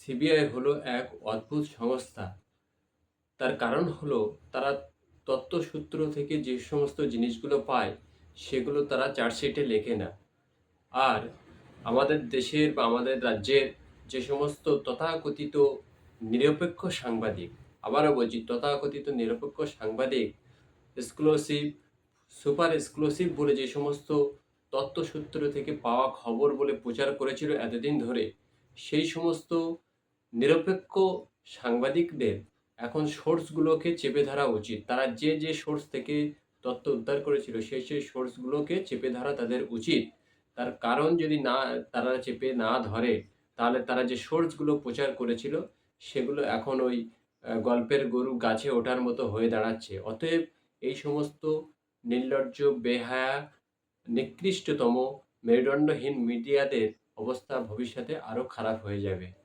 CBI হলো এক অদ্ভুত সংস্থা। তার কারণ হলো তারা তথ্যসূত্র থেকে যে সমস্ত জিনিসগুলো পায় সেগুলো তারা চার্জশিটে লেখে না। আর আমাদের দেশের বা আমাদের রাজ্যের যে সমস্ত তথাকথিত নিরপেক্ষ সাংবাদিক, আবারও বলছি তথাকথিত নিরপেক্ষ সাংবাদিক এক্সক্লুসিভ, সুপার এক্সক্লুসিভ বলে যে সমস্ত তথ্যসূত্র থেকে পাওয়া খবর বলে প্রচার করেছিল এতদিন ধরে, সেই সমস্ত নিরপেক্ষ সাংবাদিকদের এখন সোর্সগুলোকে চেপে ধরা উচিত। তারা যে সোর্স থেকে তথ্য উদ্ধার করেছিল সেই সোর্সগুলোকে চেপে ধরা তাদের উচিত। তার কারণ যদি না তারা চেপে না ধরে, তাহলে তারা যে সোর্সগুলো প্রচার করেছিল সেগুলো এখন ওই গল্পের গরু গাছে ওঠার মতো হয়ে দাঁড়াচ্ছে। অতএব এই সমস্ত নির্লজ্জ, বেহায়া, নিকৃষ্টতম, মেরুদণ্ডহীন মিডিয়াদের অবস্থা ভবিষ্যতে আরও খারাপ হয়ে যাবে।